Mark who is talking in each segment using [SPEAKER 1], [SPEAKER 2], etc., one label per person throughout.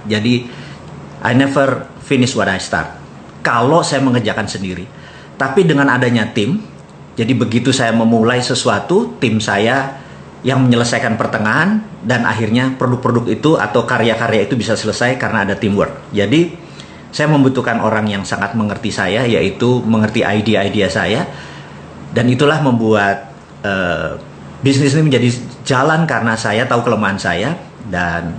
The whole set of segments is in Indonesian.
[SPEAKER 1] Jadi I never finish what I start. Kalau saya mengerjakan sendiri. Tapi dengan adanya tim, jadi begitu saya memulai sesuatu, tim saya yang menyelesaikan pertengahan, dan akhirnya produk-produk itu atau karya-karya itu bisa selesai karena ada teamwork. Jadi saya membutuhkan orang yang sangat mengerti saya, yaitu mengerti idea-idea saya, dan itulah membuat bisnis ini menjadi jalan karena saya tahu kelemahan saya, dan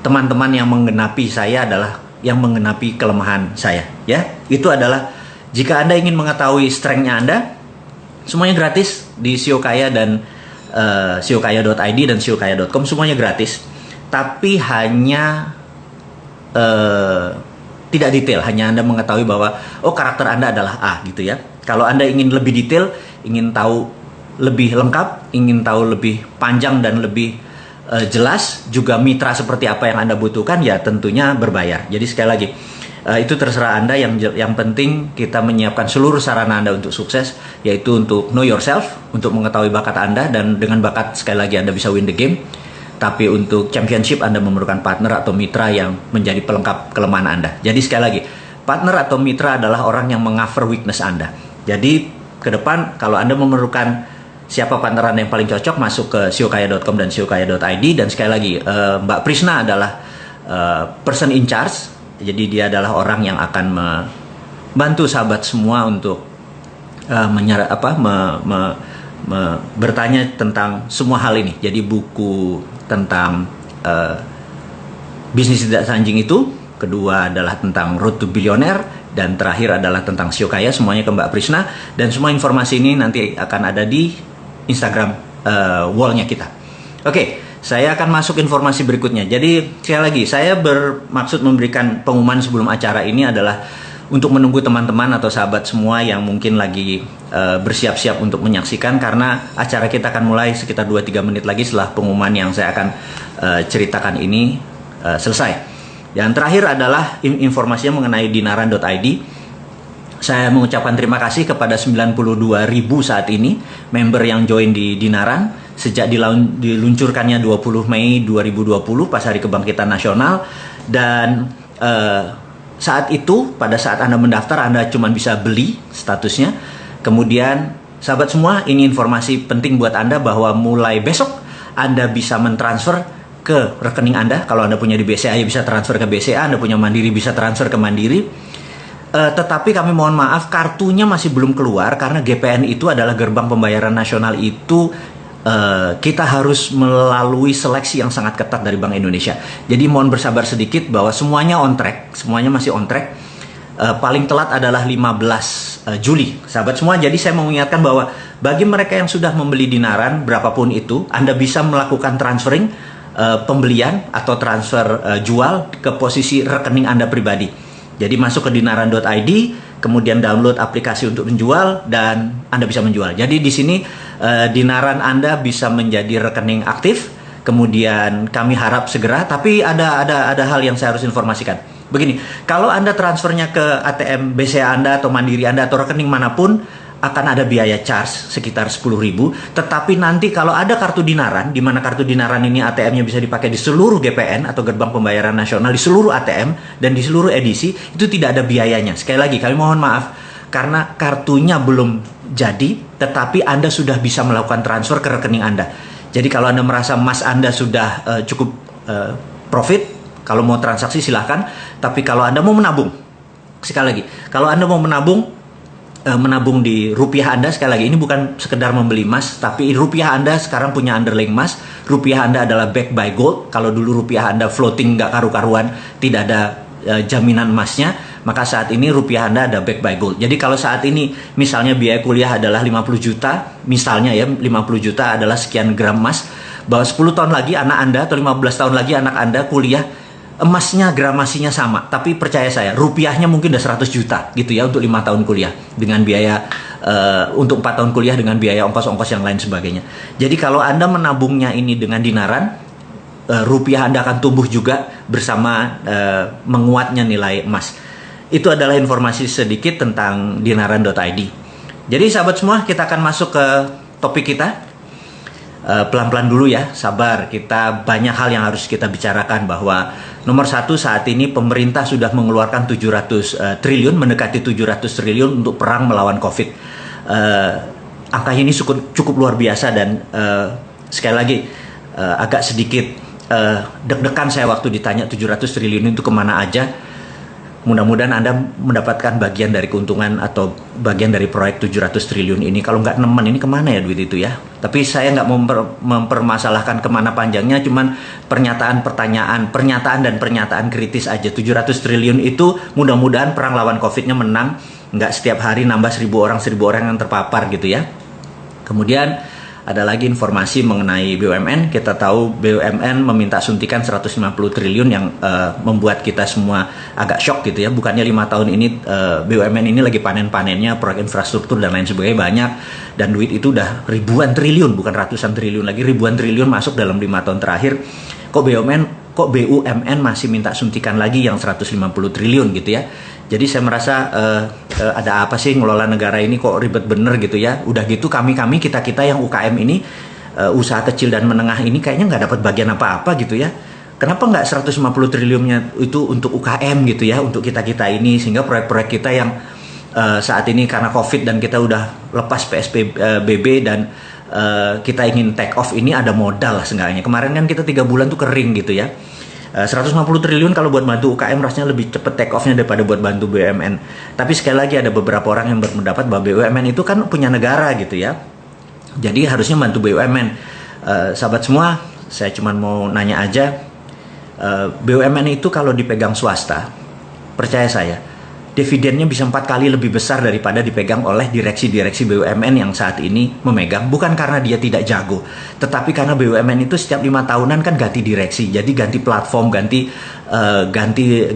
[SPEAKER 1] teman-teman yang menggenapi saya adalah yang menggenapi kelemahan saya. Ya, itu adalah jika Anda ingin mengetahui strength-nya Anda, semuanya gratis di SEO Kaya dan seokaya.id dan seokaya.com, semuanya gratis. Tapi hanya tidak detail, hanya Anda mengetahui bahwa oh karakter Anda adalah A gitu ya. Kalau Anda ingin lebih detail, ingin tahu lebih lengkap, ingin tahu lebih panjang dan lebih jelas, juga mitra seperti apa yang Anda butuhkan, ya tentunya berbayar. Jadi sekali lagi, itu terserah Anda. Yang penting kita menyiapkan seluruh sarana Anda untuk sukses, yaitu untuk know yourself, untuk mengetahui bakat Anda, dan dengan bakat sekali lagi Anda bisa win the game. Tapi untuk championship Anda memerlukan partner atau mitra yang menjadi pelengkap kelemahan Anda. Jadi sekali lagi, partner atau mitra adalah orang yang meng-cover weakness Anda. Jadi ke depan kalau Anda memerlukan siapa partner Anda yang paling cocok, masuk ke seokaya.com dan seokaya.id. Dan sekali lagi, Mbak Prisna adalah person in charge. Jadi dia adalah orang yang akan membantu sahabat semua untuk bertanya tentang semua hal ini. Jadi buku tentang bisnis tidak sanjing itu, kedua adalah tentang Road to Billionaire, dan terakhir adalah tentang SEO Kaya, semuanya ke Mbak Prisna. Dan semua informasi ini nanti akan ada di Instagram wall-nya kita. Oke, saya akan masuk informasi berikutnya. Jadi sekali lagi, saya bermaksud memberikan pengumuman sebelum acara ini adalah untuk menunggu teman-teman atau sahabat semua yang mungkin lagi bersiap-siap untuk menyaksikan, karena acara kita akan mulai sekitar 2-3 menit lagi setelah pengumuman yang saya akan ceritakan ini selesai. Dan terakhir adalah informasinya mengenai dinaran.id. Saya mengucapkan terima kasih kepada 92.000 saat ini member yang join di Dinaran sejak diluncurkannya 20 Mei 2020 pas Hari Kebangkitan Nasional. Dan saat itu, pada saat Anda mendaftar, Anda cuma bisa beli statusnya. Kemudian, sahabat semua, ini informasi penting buat Anda bahwa mulai besok Anda bisa mentransfer ke rekening Anda. Kalau Anda punya di BCA, ya bisa transfer ke BCA. Anda punya Mandiri, bisa transfer ke Mandiri. Tetapi kami mohon maaf, kartunya masih belum keluar karena GPN itu adalah gerbang pembayaran nasional itu. Kita harus melalui seleksi yang sangat ketat dari Bank Indonesia. Jadi mohon bersabar sedikit bahwa semuanya on track, semuanya masih on track. Paling telat adalah 15 Juli, sahabat semua. Jadi saya mau mengingatkan bahwa bagi mereka yang sudah membeli Dinaran, berapapun itu, Anda bisa melakukan transferring, pembelian atau transfer jual ke posisi rekening Anda pribadi. Jadi masuk ke dinaran.id, kemudian download aplikasi untuk menjual, dan Anda bisa menjual. Jadi di sini Dinaran Anda bisa menjadi rekening aktif. Kemudian kami harap segera, tapi ada hal yang saya harus informasikan. Begini, kalau Anda transfernya ke ATM BCA Anda atau Mandiri Anda atau rekening manapun, akan ada biaya charge sekitar 10.000. Tetapi nanti kalau ada kartu Dinaran, di mana kartu Dinaran ini ATM-nya bisa dipakai di seluruh GPN atau gerbang pembayaran nasional, di seluruh ATM dan di seluruh edisi, itu tidak ada biayanya. Sekali lagi kami mohon maaf karena kartunya belum jadi, tetapi Anda sudah bisa melakukan transfer ke rekening Anda. Jadi kalau Anda merasa emas Anda sudah cukup profit, kalau mau transaksi silahkan. Tapi kalau Anda mau menabung, sekali lagi, kalau Anda mau menabung di rupiah Anda, sekali lagi ini bukan sekedar membeli emas, tapi rupiah Anda sekarang punya underlying emas. Rupiah Anda adalah backed by gold. Kalau dulu rupiah Anda floating nggak karu-karuan, tidak ada jaminan emasnya, maka saat ini rupiah Anda ada backed by gold. Jadi kalau saat ini misalnya biaya kuliah adalah 50 juta, misalnya ya 50 juta adalah sekian gram emas, bahwa 10 tahun lagi anak Anda atau 15 tahun lagi anak Anda kuliah, emasnya gramasinya sama, tapi percaya saya rupiahnya mungkin udah 100 juta gitu ya untuk 5 tahun kuliah dengan biaya untuk 4 tahun kuliah dengan biaya ongkos-ongkos yang lain sebagainya. Jadi kalau Anda menabungnya ini dengan Dinaran, rupiah Anda akan tumbuh juga bersama menguatnya nilai emas. Itu adalah informasi sedikit tentang dinaran.id. Jadi sahabat semua, kita akan masuk ke topik kita. pelan-pelan dulu ya, sabar. Kita banyak hal yang harus kita bicarakan, bahwa nomor satu saat ini pemerintah sudah mengeluarkan 700 triliun, mendekati 700 triliun untuk perang melawan COVID. Angka ini cukup luar biasa, dan sekali lagi agak sedikit deg-degan saya waktu ditanya 700 triliun itu kemana aja. Mudah-mudahan Anda mendapatkan bagian dari keuntungan atau bagian dari proyek 700 triliun ini. Kalau nggak nemen, ini kemana ya duit itu ya? Tapi saya nggak mau mempermasalahkan kemana panjangnya, cuman pernyataan dan pernyataan kritis aja. 700 triliun itu mudah-mudahan perang lawan COVID-nya menang. Nggak setiap hari nambah 1.000 orang yang terpapar gitu ya. Kemudian ada lagi informasi mengenai BUMN. Kita tahu BUMN meminta suntikan 150 triliun yang membuat kita semua agak shock gitu ya. Bukannya 5 tahun ini BUMN ini lagi panen-panennya, proyek infrastruktur dan lain sebagainya banyak. Dan duit itu udah ribuan triliun, bukan ratusan triliun lagi, ribuan triliun masuk dalam 5 tahun terakhir. Kok BUMN masih minta suntikan lagi yang 150 triliun gitu ya. Jadi saya merasa ada apa sih ngelola negara ini kok ribet bener gitu ya. Udah gitu kita yang UKM ini, usaha kecil dan menengah ini kayaknya nggak dapat bagian apa-apa gitu ya. Kenapa nggak 150 triliunnya itu untuk UKM gitu ya, untuk kita ini, sehingga proyek-proyek kita yang saat ini karena COVID dan kita udah lepas PSBB dan kita ingin take off ini ada modal lah seenggaknya. Kemarin kan kita 3 bulan tuh kering gitu ya. 150 triliun kalau buat bantu UKM rasanya lebih cepat take off-nya daripada buat bantu BUMN. Tapi sekali lagi ada beberapa orang yang berpendapat bahwa BUMN itu kan punya negara gitu ya. Jadi harusnya bantu BUMN. Sahabat semua, saya cuma mau nanya aja, BUMN itu kalau dipegang swasta, percaya saya, dividennya bisa 4 kali lebih besar daripada dipegang oleh direksi-direksi BUMN yang saat ini memegang. Bukan karena dia tidak jago, tetapi karena BUMN itu setiap 5 tahunan kan ganti direksi, jadi ganti platform, ganti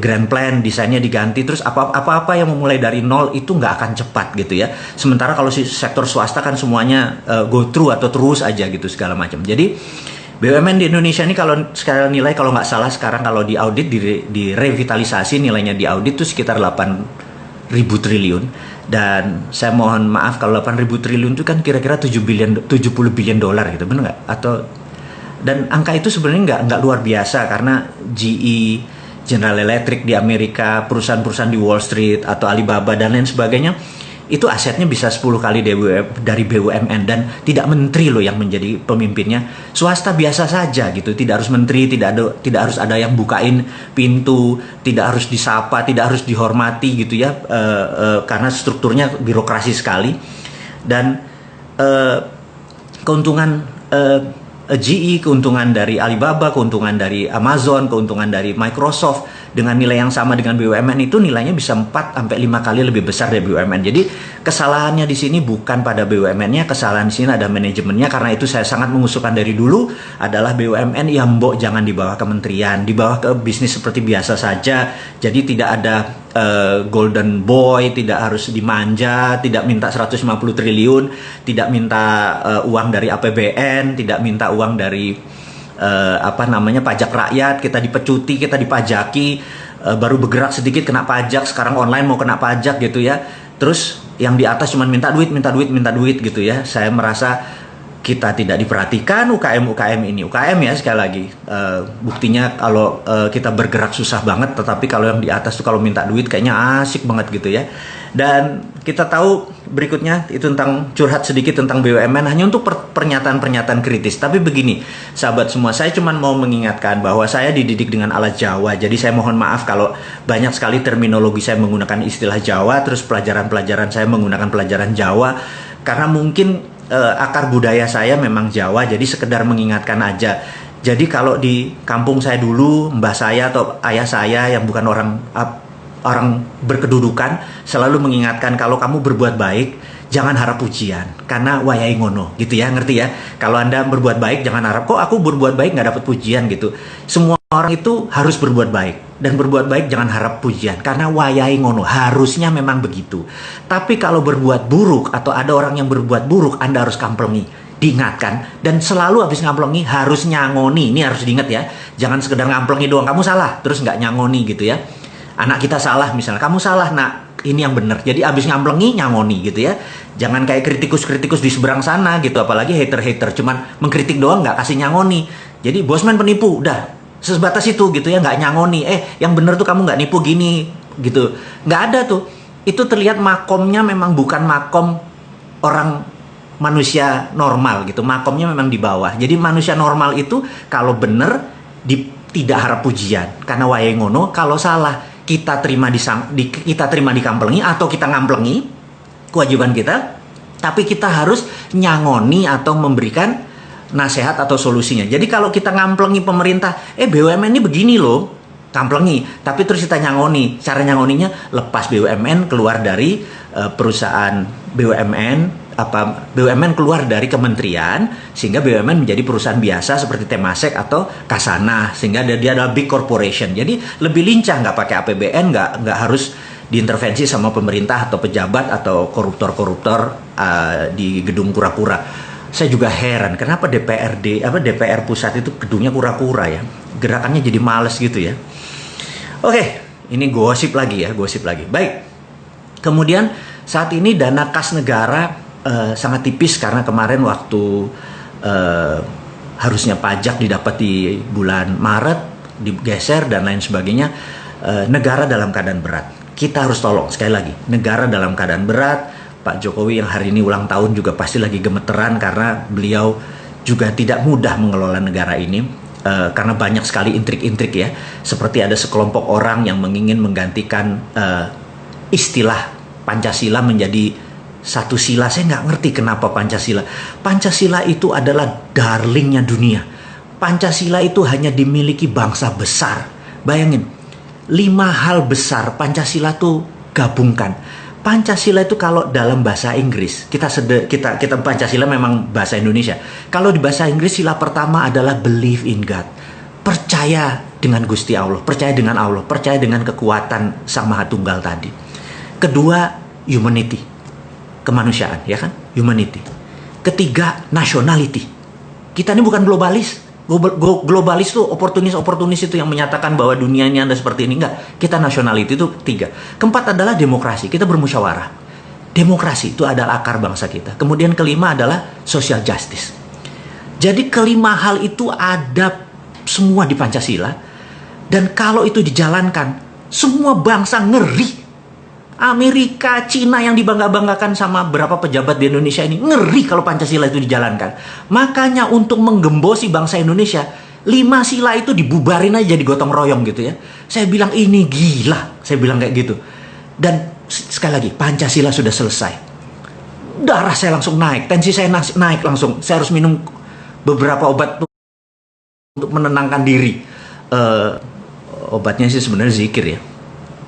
[SPEAKER 1] grand plan, desainnya diganti, terus apa-apa yang memulai dari nol itu nggak akan cepat gitu ya. Sementara kalau si sektor swasta kan semuanya go through atau terus aja gitu segala macam. Jadi BUMN di Indonesia ini kalau sekali nilai, kalau nggak salah sekarang kalau di audit, di revitalisasi nilainya di audit itu sekitar 8.000 triliun. Dan saya mohon maaf kalau 8.000 triliun itu kan kira-kira 70 billion dolar gitu, benar nggak? Dan angka itu sebenarnya nggak luar biasa, karena GE, General Electric di Amerika, perusahaan-perusahaan di Wall Street atau Alibaba dan lain sebagainya, itu asetnya bisa 10 kali dari BUMN, dan tidak menteri loh yang menjadi pemimpinnya. Swasta biasa saja gitu, tidak harus menteri, tidak harus ada yang bukain pintu, tidak harus disapa, tidak harus dihormati gitu ya, karena strukturnya birokrasi sekali. Dan keuntungan GE, keuntungan dari Alibaba, keuntungan dari Amazon, keuntungan dari Microsoft dengan nilai yang sama dengan BUMN itu nilainya bisa 4-5 kali lebih besar dari BUMN. Jadi kesalahannya di sini bukan pada BUMN-nya, kesalahan di sini ada manajemennya. Karena itu saya sangat mengusulkan dari dulu adalah BUMN yang jangan di bawah kementerian, di bawah ke bisnis seperti biasa saja. Jadi tidak ada golden boy, tidak harus dimanja, tidak minta 150 triliun, tidak minta uang dari APBN, tidak minta uang dari pajak rakyat, kita dipecuti, kita dipajaki, baru bergerak sedikit kena pajak, sekarang online mau kena pajak gitu ya. Terus yang di atas cuma minta duit gitu ya. Saya merasa kita tidak diperhatikan UKM ini. UKM ya sekali lagi, buktinya kalau kita bergerak susah banget, tetapi kalau yang di atas tuh kalau minta duit kayaknya asik banget gitu ya. Dan kita tahu berikutnya itu tentang curhat sedikit tentang BUMN hanya untuk pernyataan-pernyataan kritis. Tapi begini, sahabat semua, saya cuma mau mengingatkan bahwa saya dididik dengan alat Jawa. Jadi saya mohon maaf kalau banyak sekali terminologi saya menggunakan istilah Jawa, terus pelajaran-pelajaran saya menggunakan pelajaran Jawa. Karena mungkin akar budaya saya memang Jawa, jadi sekedar mengingatkan aja. Jadi kalau di kampung saya dulu, mbah saya atau ayah saya yang bukan orang berkedudukan selalu mengingatkan kalau kamu berbuat baik jangan harap pujian karena wayai ngono gitu ya, ngerti ya? Kalau Anda berbuat baik jangan harap kok aku berbuat baik nggak dapat pujian gitu. Semua orang itu harus berbuat baik, dan berbuat baik jangan harap pujian karena wayai ngono, harusnya memang begitu. Tapi kalau berbuat buruk atau ada orang yang berbuat buruk, Anda harus kamplengi, diingatkan, dan selalu habis ngamplengi harus nyangoni. Ini harus diingat ya, jangan sekedar ngamplengi doang, kamu salah terus nggak nyangoni gitu ya. Anak kita salah misalnya, kamu salah nak, ini yang benar. Jadi abis ngamblengi nyangoni gitu ya. Jangan kayak kritikus-kritikus di seberang sana gitu, apalagi hater-hater cuman mengkritik doang nggak kasih nyangoni. Jadi Bosman penipu, udah sebatas itu gitu ya, nggak nyangoni. Yang benar tuh kamu nggak nipu gini gitu, nggak ada tuh. Itu terlihat makomnya memang bukan makom orang manusia normal gitu, makomnya memang di bawah. Jadi manusia normal itu kalau benar tidak harap pujian, karena wae ngono. Kalau salah kita terima kita terima dikamplengi atau kita ngamplengi, kewajiban kita. Tapi kita harus nyangoni atau memberikan nasihat atau solusinya. Jadi kalau kita ngamplengi pemerintah, BUMN ini begini loh, kamplengi. Tapi terus kita nyangoni, cara nyangoninya lepas BUMN keluar dari perusahaan BUMN keluar dari kementerian, sehingga BUMN menjadi perusahaan biasa seperti Temasek atau Kasana, sehingga dia adalah big corporation. Jadi lebih lincah, nggak pakai APBN, nggak harus diintervensi sama pemerintah atau pejabat atau koruptor-koruptor di gedung kura-kura. Saya juga heran kenapa DPR pusat itu gedungnya kura-kura ya, gerakannya jadi males gitu ya. Oke, ini gosip lagi. Baik. Kemudian saat ini dana kas negara sangat tipis karena kemarin waktu harusnya pajak didapat di bulan Maret digeser dan lain sebagainya. Negara dalam keadaan berat. Kita harus tolong, sekali lagi, negara dalam keadaan berat. Pak Jokowi yang hari ini ulang tahun juga pasti lagi gemeteran karena beliau juga tidak mudah mengelola negara ini. Karena banyak sekali intrik-intrik ya. Seperti ada sekelompok orang yang ingin menggantikan istilah Pancasila menjadi satu sila. Saya nggak ngerti kenapa Pancasila. Pancasila itu adalah darlingnya dunia. Pancasila itu hanya dimiliki bangsa besar. Bayangin, 5 hal besar Pancasila tuh gabungkan. Pancasila itu kalau dalam bahasa Inggris, kita Pancasila memang bahasa Indonesia. Kalau di bahasa Inggris sila pertama adalah believe in God. Percaya dengan Gusti Allah, percaya dengan Allah, percaya dengan kekuatan Sang Maha Tunggal tadi. Kedua, humanity, kemanusiaan, ya kan? Humanity. Ketiga, nationality. Kita ini bukan globalis. Globalis tuh oportunis itu yang menyatakan bahwa dunia ini ada seperti ini. Enggak, kita nationality itu 3. Keempat adalah demokrasi, kita bermusyawarah. Demokrasi itu adalah akar bangsa kita. Kemudian kelima adalah social justice. Jadi kelima hal itu ada semua di Pancasila. Dan kalau itu dijalankan, semua bangsa ngeri. Amerika, Cina yang dibangga-banggakan sama berapa pejabat di Indonesia ini ngeri kalau Pancasila itu dijalankan. Makanya untuk menggembosi bangsa Indonesia, 5 sila itu dibubarin aja jadi gotong royong gitu ya. Saya bilang ini gila, saya bilang kayak gitu. Dan sekali lagi, Pancasila sudah selesai. Darah saya langsung naik, tensi saya naik langsung. Saya harus minum beberapa obat untuk menenangkan diri. Obatnya sih sebenarnya zikir ya.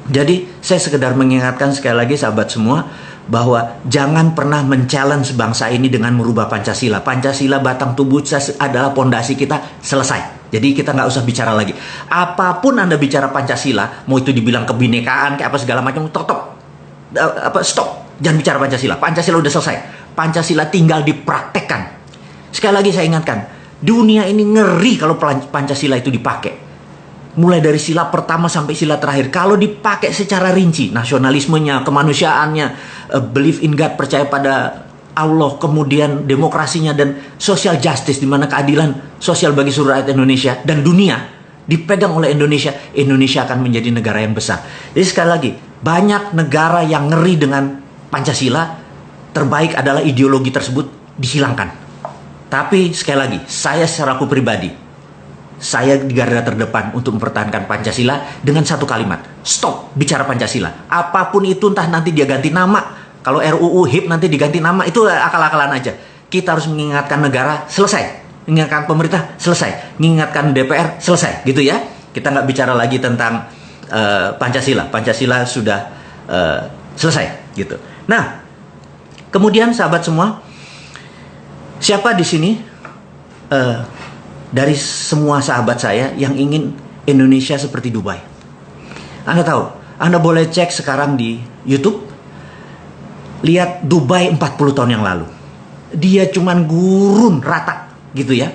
[SPEAKER 1] Jadi saya sekedar mengingatkan sekali lagi sahabat semua bahwa jangan pernah men-challenge bangsa ini dengan merubah Pancasila. Pancasila batang tubuh adalah pondasi kita, selesai. Jadi kita nggak usah bicara lagi. Apapun Anda bicara Pancasila, mau itu dibilang kebinekaan kayak apa segala macam, stop. Jangan bicara Pancasila. Pancasila udah selesai. Pancasila tinggal dipraktekkan. Sekali lagi saya ingatkan, dunia ini ngeri kalau Pancasila itu dipakai. Mulai dari sila pertama sampai sila terakhir. Kalau dipakai secara rinci, nasionalismenya, kemanusiaannya, believe in God, percaya pada Allah, kemudian demokrasinya dan social justice, di mana keadilan sosial bagi seluruh rakyat Indonesia dan dunia dipegang oleh Indonesia, Indonesia akan menjadi negara yang besar. Jadi sekali lagi, banyak negara yang ngeri dengan Pancasila, terbaik adalah ideologi tersebut dihilangkan. Tapi sekali lagi, saya secara aku pribadi, saya di garda terdepan untuk mempertahankan Pancasila dengan satu kalimat. Stop bicara Pancasila. Apapun itu, entah nanti dia ganti nama. Kalau RUU HIP nanti diganti nama, itu akal-akalan aja. Kita harus mengingatkan negara, selesai. Mengingatkan pemerintah, selesai. Mengingatkan DPR, selesai. Gitu ya. Kita nggak bicara lagi tentang Pancasila. Pancasila sudah selesai. Gitu. Nah, kemudian sahabat semua, siapa di sini dari semua sahabat saya yang ingin Indonesia seperti Dubai? Anda tahu, Anda boleh cek sekarang di YouTube, lihat Dubai 40 tahun yang lalu. Dia cuman gurun rata gitu ya.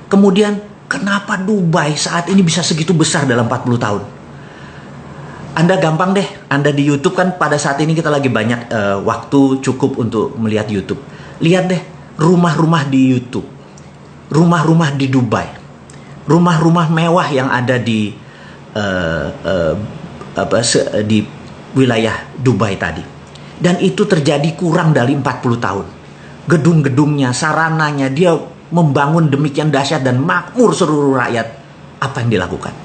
[SPEAKER 1] Kemudian kenapa Dubai saat ini bisa segitu besar dalam 40 tahun? Anda gampang deh, Anda di YouTube kan pada saat ini kita lagi banyak waktu cukup untuk melihat YouTube. Lihat deh rumah-rumah di YouTube, rumah-rumah di Dubai, rumah-rumah mewah yang ada di di wilayah Dubai tadi. Dan itu terjadi kurang dari 40 tahun. Gedung-gedungnya, sarananya, dia membangun demikian dahsyat dan makmur seluruh rakyat. Apa yang dilakukan?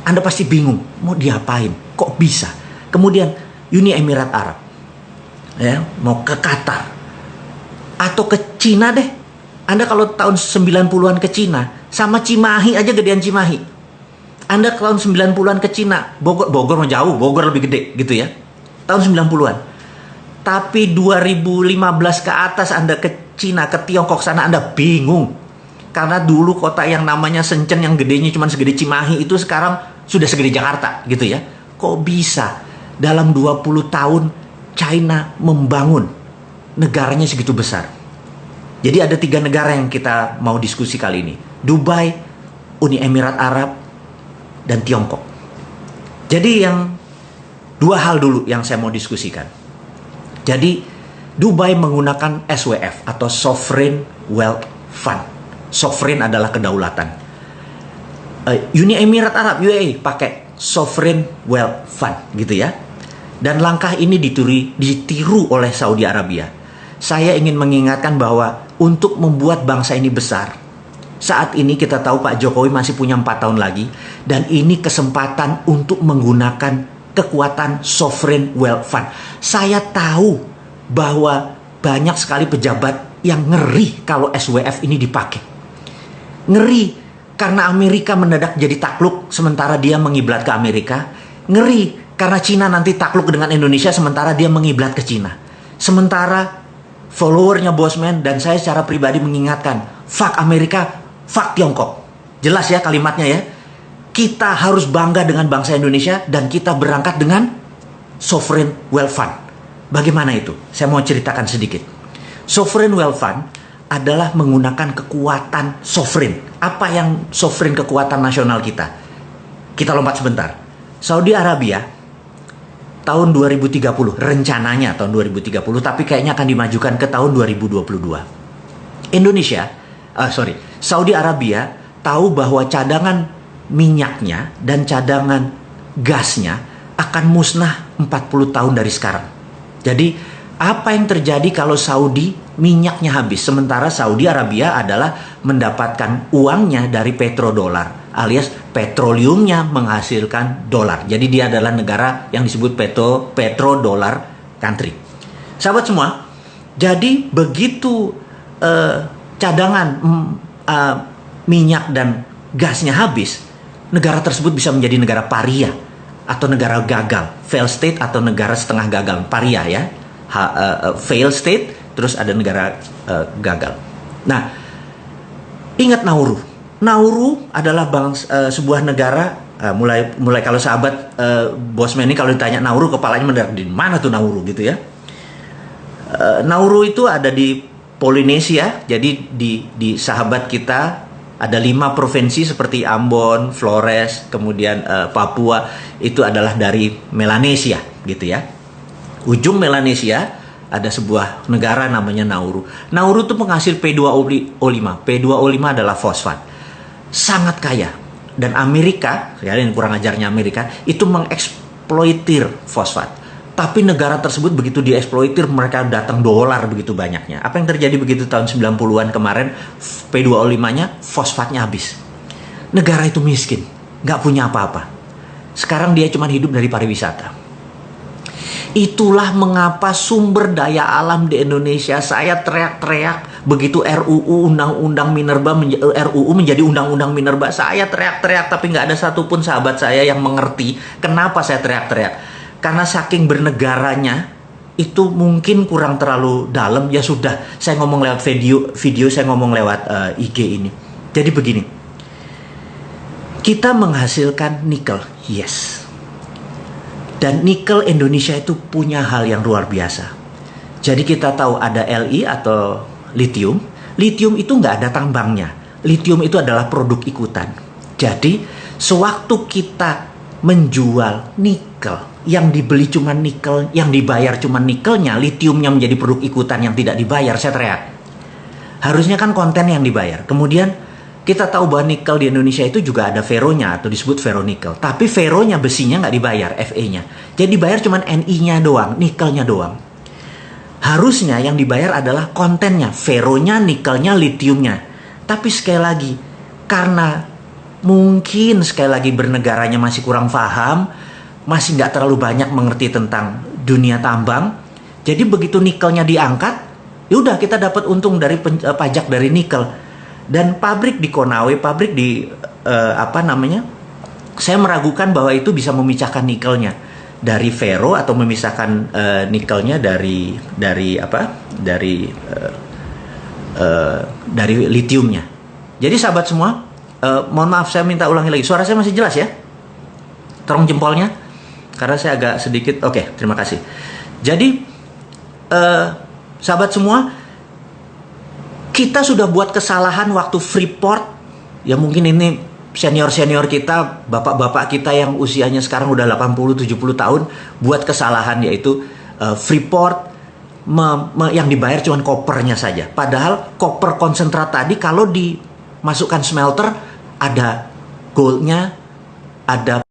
[SPEAKER 1] Anda pasti bingung, mau diapain? Kok bisa? Kemudian Uni Emirat Arab, ya, mau ke Qatar atau ke Cina deh. Anda kalau tahun 90-an ke Cina, sama Cimahi aja gedean Cimahi. Anda tahun 90-an ke Cina, Bogor mau jauh, Bogor lebih gede gitu ya. Tahun 90-an. Tapi 2015 ke atas Anda ke Cina, ke Tiongkok sana, Anda bingung. Karena dulu kota yang namanya Shenzhen yang gedenya cuma segede Cimahi itu sekarang sudah segede Jakarta gitu ya. Kok bisa dalam 20 tahun China membangun negaranya segitu besar? Jadi ada 3 negara yang kita mau diskusi kali ini. Dubai, Uni Emirat Arab, dan Tiongkok. Jadi yang 2 hal dulu yang saya mau diskusikan. Jadi Dubai menggunakan SWF atau Sovereign Wealth Fund. Sovereign adalah kedaulatan. Uni Emirat Arab UAE pakai Sovereign Wealth Fund gitu ya. Dan langkah ini ditiru oleh Saudi Arabia. Saya ingin mengingatkan bahwa untuk membuat bangsa ini besar, saat ini kita tahu Pak Jokowi masih punya 4 tahun lagi, dan ini kesempatan untuk menggunakan kekuatan Sovereign Wealth Fund. Saya tahu bahwa banyak sekali pejabat yang ngeri kalau SWF ini dipakai. Ngeri karena Amerika mendadak jadi takluk sementara dia mengiblat ke Amerika. Ngeri karena Cina nanti takluk dengan Indonesia sementara dia mengiblat ke Cina. Sementara followernya Bosman dan saya secara pribadi mengingatkan, fuck Amerika, fuck Tiongkok. Jelas ya kalimatnya ya. Kita harus bangga dengan bangsa Indonesia dan kita berangkat dengan Sovereign Wealth Fund. Bagaimana itu? Saya mau ceritakan sedikit. Sovereign Wealth Fund adalah menggunakan kekuatan sovereign. Apa yang sovereign kekuatan nasional kita? Kita lompat sebentar. Saudi Arabia tahun 2030, rencananya tahun 2030, tapi kayaknya akan dimajukan ke tahun 2022. Saudi Arabia tahu bahwa cadangan minyaknya dan cadangan gasnya akan musnah 40 tahun dari sekarang. Jadi apa yang terjadi kalau Saudi minyaknya habis? Sementara Saudi Arabia adalah mendapatkan uangnya dari petrodolar, alias petroleumnya menghasilkan dolar. Jadi dia adalah negara yang disebut petrodolar country. Sahabat semua, jadi begitu cadangan minyak dan gasnya habis, negara tersebut bisa menjadi negara paria atau negara gagal, fail state atau negara setengah gagal, paria ya. Fail state, terus ada negara gagal. Nah, ingat Nauru. Nauru adalah sebuah negara. Mulai kalau sahabat Bosman ini kalau ditanya Nauru, kepalanya mendarat di mana tuh Nauru gitu ya. Nauru itu ada di Polinesia. Jadi di sahabat kita ada 5 provinsi seperti Ambon, Flores, kemudian Papua itu adalah dari Melanesia gitu ya. Ujung Melanesia ada sebuah negara namanya Nauru. Nauru itu penghasil P2O5. P2O5 adalah fosfat. Sangat kaya. Dan Amerika, ya ini kurang ajarnya Amerika, itu mengeksploitir fosfat. Tapi negara tersebut begitu dieksploitir, mereka datang dolar begitu banyaknya. Apa yang terjadi begitu tahun 90-an kemarin, P2O5-nya, fosfatnya habis. Negara itu miskin, nggak punya apa-apa. Sekarang dia cuma hidup dari pariwisata. Itulah mengapa sumber daya alam di Indonesia, saya teriak-teriak begitu RUU Undang-Undang Minerba RUU menjadi Undang-Undang Minerba. Saya teriak-teriak tapi nggak ada satupun sahabat saya yang mengerti kenapa saya teriak-teriak. Karena saking bernegaranya itu mungkin kurang terlalu dalam. Ya sudah, saya ngomong lewat video saya ngomong lewat IG ini. Jadi begini, kita menghasilkan nikel, yes. Dan nikel Indonesia itu punya hal yang luar biasa. Jadi kita tahu ada Li atau lithium. Lithium itu nggak ada tambangnya. Lithium itu adalah produk ikutan. Jadi sewaktu kita menjual nikel yang dibeli cuma nikel, yang dibayar cuma nikelnya, litiumnya menjadi produk ikutan yang tidak dibayar, saya teriak. Harusnya kan konten yang dibayar. Kemudian kita tahu bahwa nikel di Indonesia itu juga ada feronya atau disebut ferronikel. Tapi feronya, besinya nggak dibayar, Fe-nya. Jadi dibayar cuma Ni-nya doang, nikelnya doang. Harusnya yang dibayar adalah kontennya, feronya, nikelnya, litiumnya. Tapi sekali lagi, karena mungkin sekali lagi bernegaranya masih kurang paham, masih nggak terlalu banyak mengerti tentang dunia tambang. Jadi begitu nikelnya diangkat, yaudah kita dapat untung dari pajak dari nikel. Dan pabrik di Konawe, pabrik di saya meragukan bahwa itu bisa memisahkan nikelnya dari fero atau memisahkan nikelnya dari litiumnya. Jadi sahabat semua, mohon maaf saya minta ulangi lagi. Suara saya masih jelas ya? Tolong jempolnya, karena saya agak sedikit. Oke, terima kasih. Jadi sahabat semua, kita sudah buat kesalahan waktu Freeport. Ya mungkin ini senior-senior kita, bapak-bapak kita yang usianya sekarang udah 80-70 tahun, buat kesalahan yaitu Freeport yang dibayar cuma kopernya saja. Padahal koper konsentrat tadi kalau dimasukkan smelter, ada goldnya, ada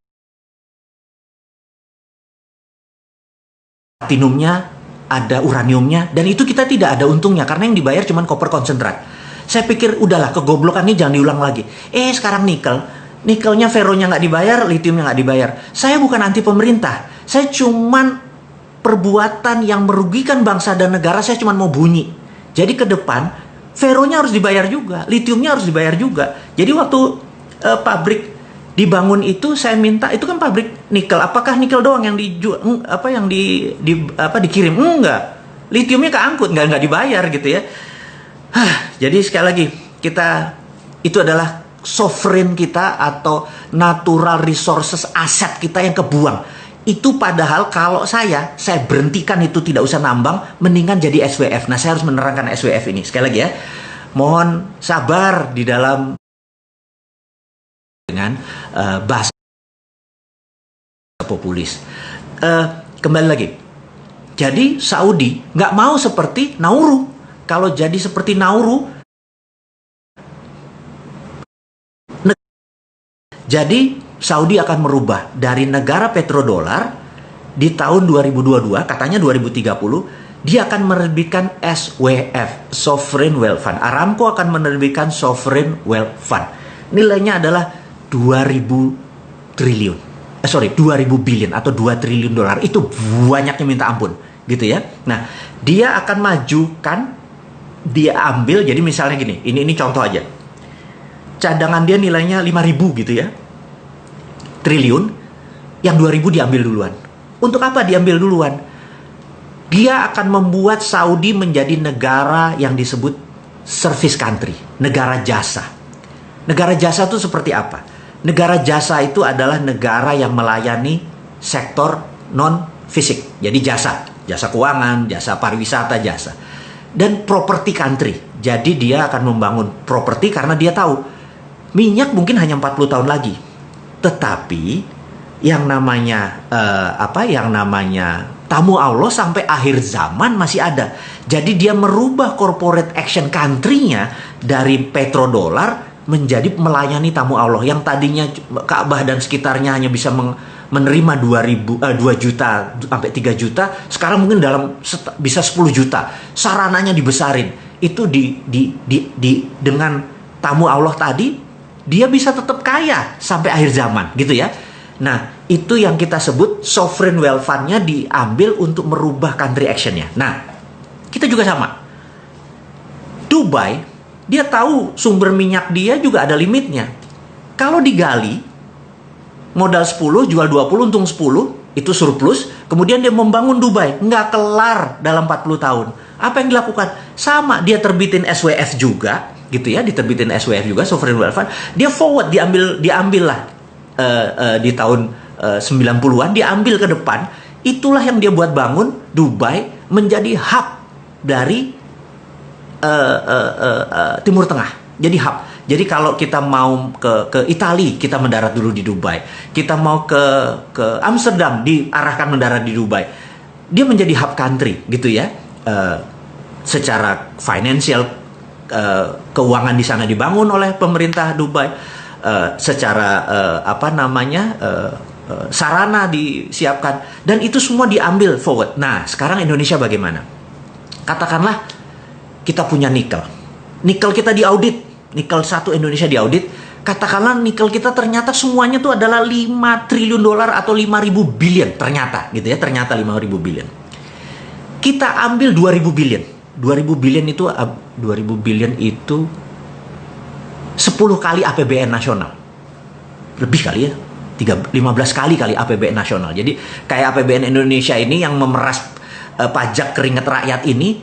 [SPEAKER 1] platinumnya, ada uraniumnya, dan itu kita tidak ada untungnya karena yang dibayar cuma koper konsentrat. Saya pikir udahlah, kegoblokan ini jangan diulang lagi. Sekarang nikelnya, feronya nggak dibayar, litiumnya nggak dibayar. Saya bukan anti pemerintah, saya cuman perbuatan yang merugikan bangsa dan negara, saya cuma mau bunyi. Jadi ke depan, feronya harus dibayar juga, litiumnya harus dibayar juga. Jadi waktu pabrik dibangun itu, saya minta, itu kan pabrik nikel. Apakah nikel doang yang dikirim? Enggak. Litiumnya keangkut, nggak dibayar gitu ya. Jadi sekali lagi, itu adalah sovereign kita atau natural resources, aset kita yang kebuang. Itu padahal kalau saya berhentikan itu, tidak usah nambang, mendingan jadi SWF. Nah, saya harus menerangkan SWF ini. Sekali lagi ya, mohon sabar di dalam dengan bahasa populis. Kembali lagi, jadi Saudi nggak mau seperti Nauru. Kalau jadi seperti Nauru, jadi Saudi akan merubah dari negara petrodolar di tahun 2022, katanya 2030, dia akan menerbitkan SWF, Sovereign Wealth Fund. Aramco akan menerbitkan Sovereign Wealth Fund. Nilainya adalah 2.000 billion atau 2 triliun dolar. Itu banyaknya minta ampun, gitu ya. Nah, dia akan majukan, dia ambil, jadi misalnya gini, ini contoh aja. Cadangan dia nilainya 5.000 gitu ya, triliun, yang 2.000 diambil duluan. Untuk apa diambil duluan? Dia akan membuat Saudi menjadi negara yang disebut service country, negara jasa. Negara jasa itu seperti apa? Negara jasa itu adalah negara yang melayani sektor non-fisik. Jadi jasa keuangan, jasa pariwisata, jasa. Dan property country. Jadi dia akan membangun properti karena dia tahu minyak mungkin hanya 40 tahun lagi. Tetapi yang namanya tamu Allah sampai akhir zaman masih ada. Jadi dia merubah corporate action country-nya dari petrodolar menjadi melayani tamu Allah yang tadinya Ka'bah dan sekitarnya hanya bisa menerima 2 juta sampai 3 juta, sekarang mungkin bisa 10 juta. Sarananya dibesarin. Itu dengan tamu Allah tadi, dia bisa tetap kaya sampai akhir zaman, gitu ya. Nah, itu yang kita sebut sovereign wealth fund-nya diambil untuk merubah country action-nya. Nah, kita juga sama. Dubai, dia tahu sumber minyak dia juga ada limitnya. Kalau digali, modal 10, jual 20, untung 10, itu surplus. Kemudian dia membangun Dubai, nggak kelar dalam 40 tahun. Apa yang dilakukan? Sama, dia terbitin SWF juga, gitu ya, diterbitin SWF juga, sovereign wealth fund. Dia forward, diambil lah di tahun 90-an, diambil ke depan. Itulah yang dia buat bangun Dubai menjadi hub dari Timur Tengah. Jadi hub. Jadi kalau kita mau ke Italia, kita mendarat dulu di Dubai. Kita mau ke Amsterdam, diarahkan mendarat di Dubai. Dia menjadi hub country gitu ya. Secara financial, keuangan di sana dibangun oleh pemerintah Dubai. Secara sarana disiapkan, dan itu semua diambil forward. Nah, sekarang Indonesia bagaimana? Katakanlah kita punya nikel kita diaudit, nikel 1 Indonesia diaudit. Katakanlah nikel kita ternyata semuanya tuh adalah 5 triliun dolar atau 5.000 billion, ternyata gitu ya, ternyata 5.000 billion. Kita ambil 2.000 billion. 2.000 billion itu 10 kali APBN nasional. Lebih kali ya. 15 kali APBN nasional. Jadi kayak APBN Indonesia ini yang memeras pajak keringat rakyat ini,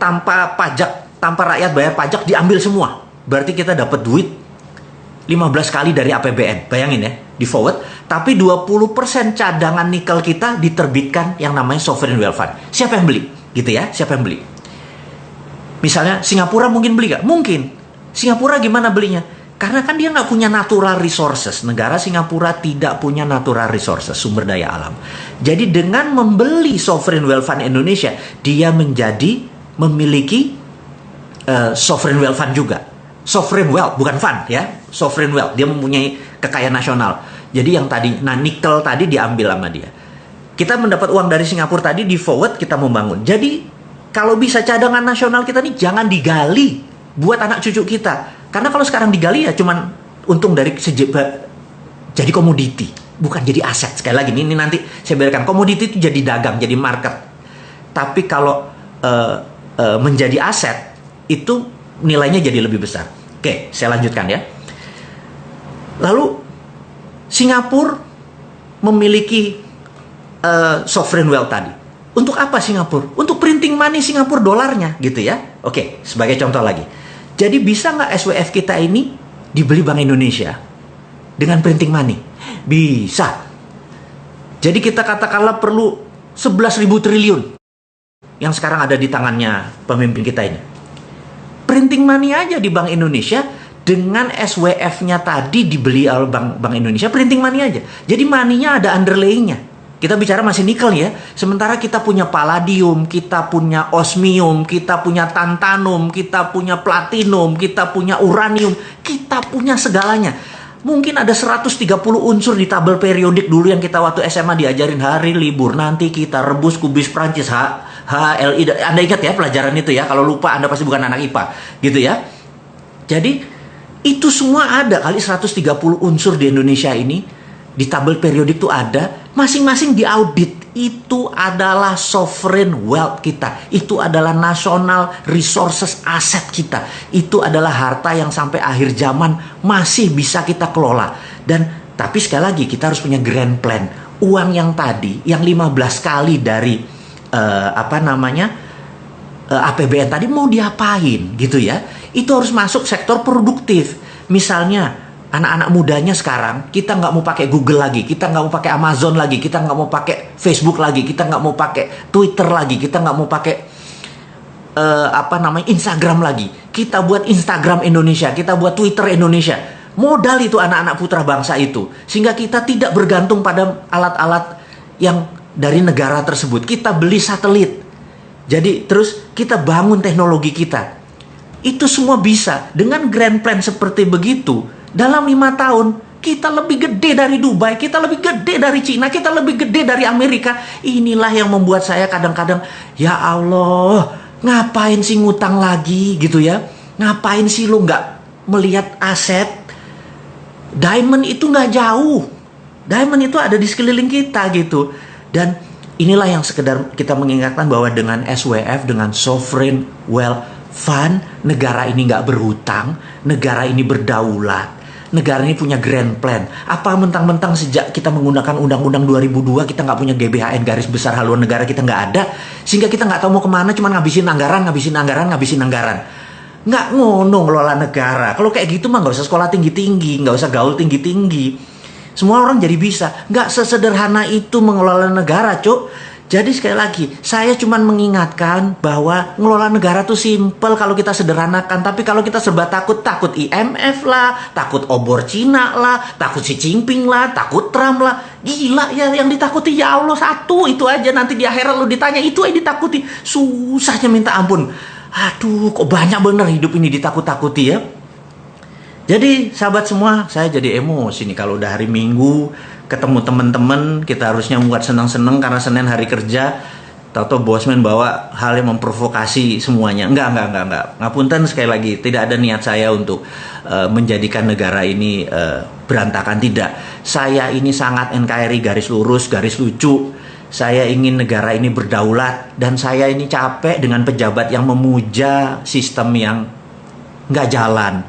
[SPEAKER 1] tanpa rakyat bayar pajak diambil semua. Berarti kita dapat duit 15 kali dari APBN. Bayangin ya, di forward. Tapi 20% cadangan nikel kita diterbitkan yang namanya sovereign wealth fund. Siapa yang beli? Gitu ya, siapa yang beli? Misalnya Singapura mungkin beli nggak? Mungkin. Singapura gimana belinya? Karena kan dia nggak punya natural resources. Negara Singapura tidak punya natural resources, sumber daya alam. Jadi dengan membeli sovereign wealth fund Indonesia, dia memiliki sovereign wealth fund juga. Sovereign wealth, bukan fund ya. Sovereign wealth, dia mempunyai kekayaan nasional. Jadi yang tadi, nikel tadi diambil sama dia. Kita mendapat uang dari Singapura tadi, di forward kita membangun. Jadi kalau bisa cadangan nasional kita nih jangan digali buat anak cucu kita. Karena kalau sekarang digali ya cuman untung dari jadi komoditi, bukan jadi aset. Sekali lagi ini nanti saya berikan, komoditi itu jadi dagang, jadi market. Tapi kalau menjadi aset itu nilainya jadi lebih besar. Oke, saya lanjutkan ya. Lalu Singapura memiliki sovereign wealth tadi. Untuk apa Singapura? Untuk printing money Singapura dolarnya gitu ya. Oke, sebagai contoh lagi. Jadi bisa nggak SWF kita ini dibeli Bank Indonesia dengan printing money? Bisa. Jadi kita katakanlah perlu 11.000 triliun yang sekarang ada di tangannya pemimpin kita ini. Printing money aja di Bank Indonesia dengan SWF-nya tadi dibeli oleh Bank Indonesia, printing money aja. Jadi money-nya ada underlaying-nya. Kita bicara masih nikel ya. Sementara kita punya palladium, kita punya osmium, kita punya tantalum, kita punya platinum, kita punya uranium, kita punya segalanya. Mungkin ada 130 unsur di tabel periodik dulu yang kita waktu SMA diajarin hari libur. Nanti kita rebus kubis Prancis, HLI. Anda ingat ya pelajaran itu ya. Kalau lupa Anda pasti bukan anak IPA. Gitu ya. Jadi itu semua ada kali 130 unsur di Indonesia ini. Di tabel periodik itu ada, masing-masing diaudit. Itu adalah sovereign wealth kita. Itu adalah national resources aset kita. Itu adalah harta yang sampai akhir zaman masih bisa kita kelola. Tapi sekali lagi kita harus punya grand plan. Uang yang tadi, yang 15 kali dari APBN tadi mau diapain gitu ya. Itu harus masuk sektor produktif. Misalnya anak-anak mudanya sekarang, kita nggak mau pakai Google lagi, kita nggak mau pakai Amazon lagi, kita nggak mau pakai Facebook lagi, kita nggak mau pakai Twitter lagi, kita nggak mau pakai Instagram lagi. Kita buat Instagram Indonesia, kita buat Twitter Indonesia. Modal itu anak-anak putra bangsa itu, sehingga kita tidak bergantung pada alat-alat yang dari negara tersebut. Kita beli satelit, jadi terus kita bangun teknologi kita. Itu semua bisa dengan grand plan seperti begitu. Dalam 5 tahun, kita lebih gede dari Dubai, kita lebih gede dari Cina, kita lebih gede dari Amerika. Inilah yang membuat saya kadang-kadang, ya Allah, ngapain sih ngutang lagi gitu ya? Ngapain sih lu nggak melihat aset? Diamond itu nggak jauh. Diamond itu ada di sekeliling kita gitu. Dan inilah yang sekedar kita mengingatkan bahwa dengan SWF, dengan Sovereign Wealth Fund, negara ini nggak berhutang, negara ini berdaulat. Negara ini punya grand plan. Apa mentang-mentang sejak kita menggunakan Undang-Undang 2002 kita nggak punya GBHN, garis besar haluan negara kita nggak ada, sehingga kita nggak tahu mau kemana, cuma ngabisin anggaran. Nggak ngono ngelola negara. Kalau kayak gitu mah nggak usah sekolah tinggi-tinggi, nggak usah gaul tinggi-tinggi. Semua orang jadi bisa. Nggak sesederhana itu mengelola negara, Cuk. Jadi sekali lagi, saya cuma mengingatkan bahwa ngelola negara tuh simple kalau kita sederhanakan. Tapi kalau kita serba takut IMF lah, takut obor Cina lah, takut Xi Jinping lah, takut Trump lah. Gila ya, yang ditakuti ya Allah satu, itu aja. Nanti di akhirat lu ditanya, itu aja ditakuti. Susahnya minta ampun. Aduh, kok banyak bener hidup ini ditakut-takuti ya. Jadi sahabat semua, saya jadi emosi nih kalau udah hari Minggu ketemu teman-teman, kita harusnya buat senang-senang karena Senin hari kerja, tahu-tahu bosman bawa hal yang memprovokasi semuanya. Enggak. Ngapunten sekali lagi, tidak ada niat saya untuk menjadikan negara ini berantakan, tidak. Saya ini sangat NKRI garis lurus, garis lucu. Saya ingin negara ini berdaulat, dan saya ini capek dengan pejabat yang memuja sistem yang nggak jalan.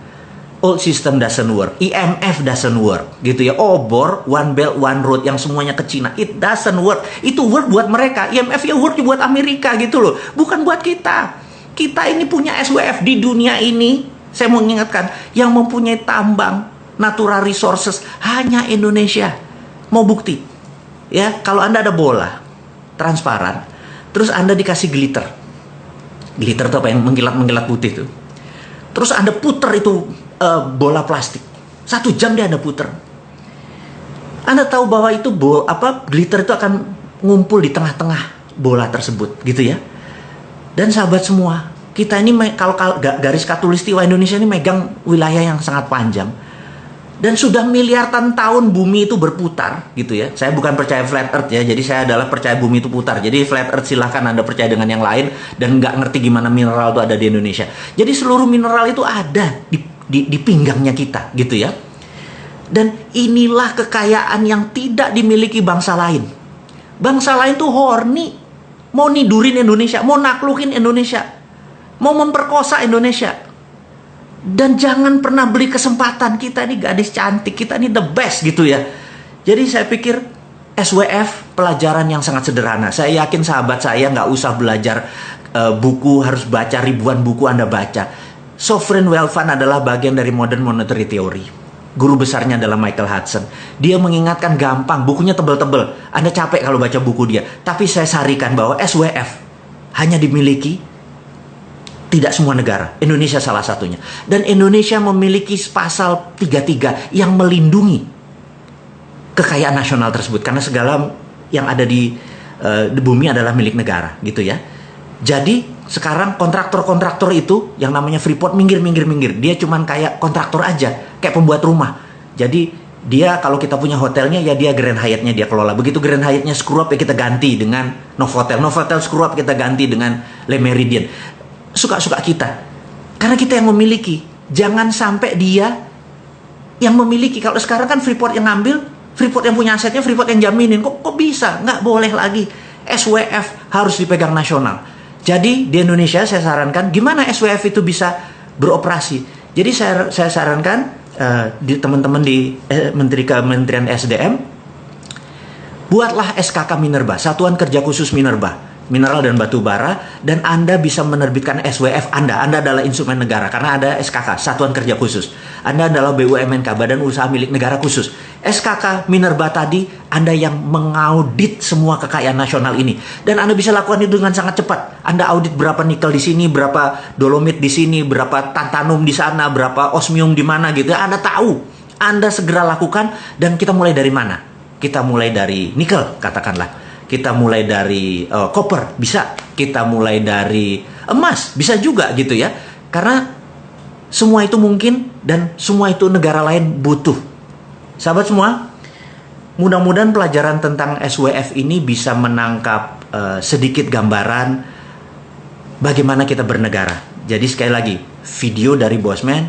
[SPEAKER 1] Old system doesn't work, IMF doesn't work, gitu ya. Obor, one belt, one road yang semuanya ke Cina, it doesn't work. Itu work buat mereka, IMF ya work buat Amerika gitu loh, bukan buat kita. Kita ini punya SWF di dunia ini, saya mau mengingatkan, yang mempunyai tambang, natural resources hanya Indonesia. Mau bukti? Ya, kalau Anda ada bola transparan, terus Anda dikasih glitter. Glitter itu apa yang mengkilat-mengkilat putih itu. Terus Anda puter itu bola plastik. 1 jam dia Anda puter. Anda tahu bahwa itu glitter itu akan ngumpul di tengah-tengah bola tersebut, gitu ya. Dan sahabat semua, kita ini kalau garis khatulistiwa Indonesia ini megang wilayah yang sangat panjang. Dan sudah miliaran tahun bumi itu berputar, gitu ya. Saya bukan percaya flat earth ya, jadi saya adalah percaya bumi itu putar. Jadi flat earth silahkan Anda percaya dengan yang lain dan nggak ngerti gimana mineral itu ada di Indonesia. Jadi seluruh mineral itu ada di pinggangnya kita, gitu ya. Dan inilah kekayaan yang tidak dimiliki bangsa lain. Bangsa lain tuh horny, mau nidurin Indonesia, mau naklukin Indonesia, mau memperkosa Indonesia. Dan jangan pernah beli kesempatan, kita ini gadis cantik, kita ini the best, gitu ya. Jadi saya pikir SWF pelajaran yang sangat sederhana. Saya yakin sahabat saya nggak usah belajar buku, harus baca ribuan buku Anda baca. Sovereign Wealth Fund adalah bagian dari Modern Monetary Theory. Guru besarnya adalah Michael Hudson. Dia mengingatkan gampang, bukunya tebel-tebel. Anda capek kalau baca buku dia. Tapi saya sarikan bahwa SWF hanya dimiliki tidak semua negara. Indonesia salah satunya. Dan Indonesia memiliki pasal 33 yang melindungi kekayaan nasional tersebut. Karena segala yang ada di bumi adalah milik negara, gitu ya. Jadi sekarang kontraktor-kontraktor itu yang namanya Freeport minggir. Dia cuman kayak kontraktor aja, kayak pembuat rumah. Jadi dia kalau kita punya hotelnya ya dia Grand Hyatt-nya dia kelola. Begitu Grand Hyatt-nya screw up ya kita ganti dengan Novotel. Novotel screw up kita ganti dengan Le Méridien. Suka-suka kita. Karena kita yang memiliki. Jangan sampai dia yang memiliki. Kalau sekarang kan Freeport yang ngambil, Freeport yang punya asetnya, Freeport yang jaminin. Kok bisa? Nggak boleh lagi. SWF harus dipegang nasional. Jadi di Indonesia saya sarankan gimana SWF itu bisa beroperasi. Jadi saya sarankan di teman-teman di Kementerian SDM, buatlah SKK Minerba, Satuan Kerja Khusus Minerba, mineral dan batu bara, dan Anda bisa menerbitkan SWF Anda. Anda adalah instrumen negara karena ada SKK, Satuan Kerja Khusus. Anda adalah BUMNK, Badan Usaha Milik Negara Khusus. SKK Minerba tadi, Anda yang mengaudit semua kekayaan nasional ini. Dan Anda bisa lakukan itu dengan sangat cepat. Anda audit berapa nikel di sini, berapa dolomit di sini, berapa tantalum di sana, berapa osmium di mana gitu. Anda tahu. Anda segera lakukan, dan kita mulai dari mana? Kita mulai dari nikel, katakanlah. Kita mulai dari koper, bisa. Kita mulai dari emas, bisa juga gitu ya. Karena semua itu mungkin dan semua itu negara lain butuh. Sahabat semua, mudah-mudahan pelajaran tentang SWF ini bisa menangkap sedikit gambaran bagaimana kita bernegara. Jadi sekali lagi, video dari Bosman,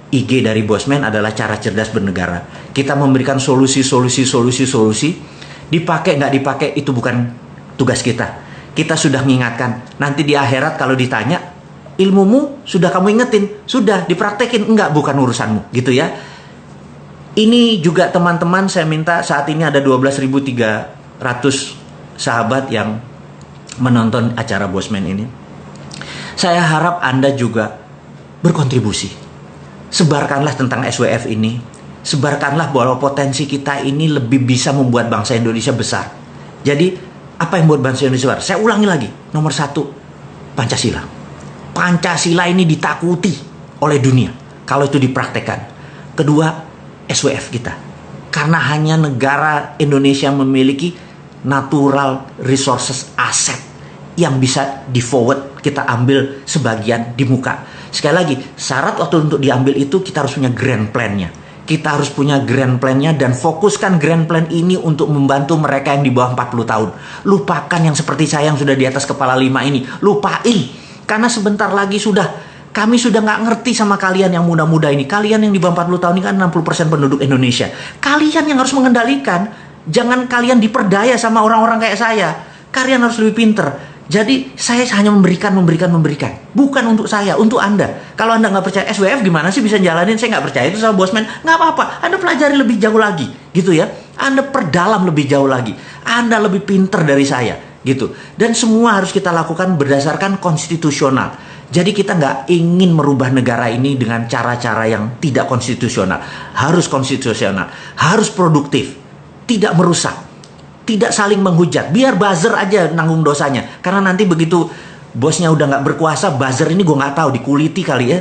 [SPEAKER 1] IG dari Bosman adalah cara cerdas bernegara. Kita memberikan solusi. Dipakai nggak dipakai itu bukan tugas kita. Kita sudah mengingatkan. Nanti di akhirat kalau ditanya, ilmumu sudah kamu ingetin, sudah dipraktekin, enggak, bukan urusanmu, gitu ya. Ini juga teman-teman, saya minta, saat ini ada 12.300 sahabat yang menonton acara Bosman ini. Saya harap Anda juga berkontribusi. Sebarkanlah tentang SWF ini. Sebarkanlah bahwa potensi kita ini lebih bisa membuat bangsa Indonesia besar. Jadi Apa yang buat bangsa Indonesia besar? Saya ulangi lagi. Nomor satu, Pancasila. Pancasila ini ditakuti oleh dunia kalau itu dipraktekkan. Kedua, SWF kita. Karena hanya negara Indonesia memiliki natural resources aset yang bisa di forward, kita ambil sebagian di muka. Sekali lagi, syarat waktu untuk diambil itu kita harus punya grand plan-nya. Kita harus punya grand plan-nya dan fokuskan grand plan ini untuk membantu mereka yang di bawah 40 tahun. Lupakan yang seperti saya yang sudah di atas kepala 5 ini. Lupain. Karena sebentar lagi kami sudah nggak ngerti sama kalian yang muda-muda ini. Kalian yang di bawah 40 tahun ini kan 60% penduduk Indonesia. Kalian yang harus mengendalikan. Jangan kalian diperdaya sama orang-orang kayak saya. Kalian harus lebih pinter. Jadi saya hanya memberikan. Bukan untuk saya, untuk Anda. Kalau Anda nggak percaya SWF gimana sih bisa jalanin? Saya nggak percaya itu sama bosman. Nggak apa-apa, Anda pelajari lebih jauh lagi. Gitu ya. Anda perdalam lebih jauh lagi. Anda lebih pinter dari saya. Gitu. Dan semua harus kita lakukan berdasarkan konstitusional. Jadi kita nggak ingin merubah negara ini dengan cara-cara yang tidak konstitusional. Harus konstitusional. Harus produktif. Tidak merusak. Tidak saling menghujat. Biar buzzer aja nanggung dosanya. Karena nanti begitu bosnya udah nggak berkuasa, buzzer ini gue nggak tahu, dikuliti kali ya.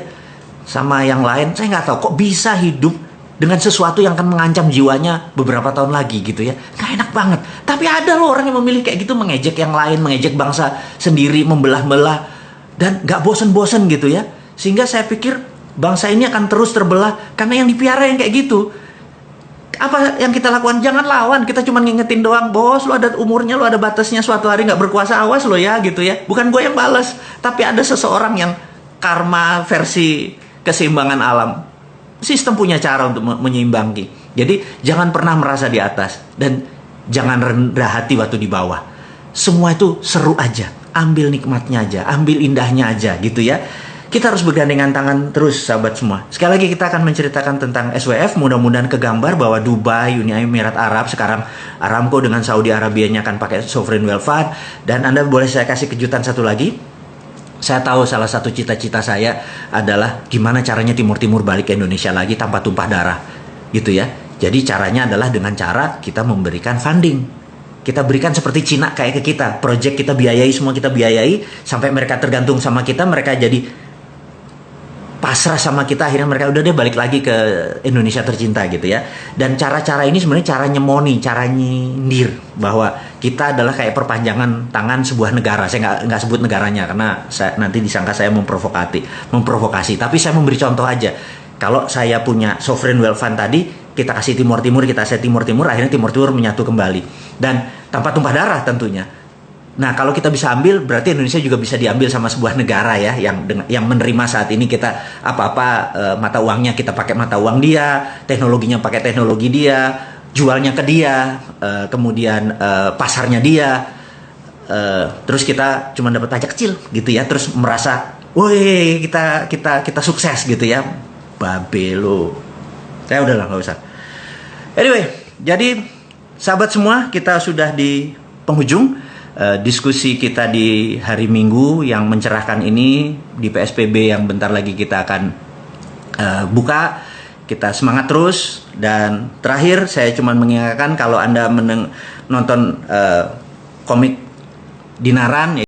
[SPEAKER 1] Sama yang lain, saya nggak tahu. Kok bisa hidup dengan sesuatu yang akan mengancam jiwanya beberapa tahun lagi gitu ya. Nggak enak banget. Tapi ada loh orang yang memilih kayak gitu, mengejek yang lain, mengejek bangsa sendiri, membelah-belah. Dan nggak bosen-bosen gitu ya. Sehingga saya pikir bangsa ini akan terus terbelah karena yang dipiara yang kayak gitu. Apa yang kita lakukan? Jangan lawan. Kita cuma ngingetin doang. Bos, lu ada umurnya, lu ada batasnya. Suatu hari nggak berkuasa, awas lo ya gitu ya. Bukan gue yang balas. Tapi ada seseorang yang karma versi keseimbangan alam. Sistem punya cara untuk menyeimbangi. Jadi jangan pernah merasa di atas. Dan jangan rendah hati waktu di bawah. Semua itu seru aja. Ambil nikmatnya aja. Ambil indahnya aja gitu ya. Kita harus bergandengan tangan terus sahabat semua. Sekali lagi kita akan menceritakan tentang SWF. Mudah-mudahan kegambar bahwa Dubai, Uni Emirat Arab, sekarang Aramco dengan Saudi Arabianya akan pakai sovereign wealth fund. Dan Anda boleh saya kasih kejutan satu lagi. Saya tahu salah satu cita-cita saya adalah gimana caranya Timur Timur balik ke Indonesia lagi tanpa tumpah darah. Gitu ya. Jadi caranya adalah dengan cara kita memberikan funding. Kita berikan seperti Cina kayak ke kita. Project kita biayai, semua kita biayai. Sampai mereka tergantung sama kita, mereka jadi pasrah sama kita, akhirnya mereka udah deh balik lagi ke Indonesia tercinta gitu ya. Dan cara-cara ini sebenarnya cara nyemoni, cara nyindir bahwa kita adalah kayak perpanjangan tangan sebuah negara. Saya nggak sebut negaranya karena nanti disangka saya memprovokasi. Tapi saya memberi contoh aja. Kalau saya punya sovereign wealth fund tadi, kita kasih Timur Timur, kita kasih Timur Timur, akhirnya Timur Timur menyatu kembali dan tanpa tumpah darah tentunya. Nah, kalau kita bisa ambil, berarti Indonesia juga bisa diambil sama sebuah negara ya, yang menerima saat ini kita apa-apa mata uangnya kita pakai mata uang dia, teknologinya pakai teknologi dia, jualnya ke dia, kemudian pasarnya dia, terus kita cuma dapat pajak kecil gitu ya, terus merasa, woi kita sukses gitu ya, babe lo, saya udahlah nggak usah. Anyway, jadi sahabat semua, kita sudah di penghujung. Diskusi kita di hari Minggu yang mencerahkan ini di PSBB yang bentar lagi kita akan buka. Kita semangat terus. Dan terakhir saya cuma mengingatkan kalau Anda nonton komik Dinaran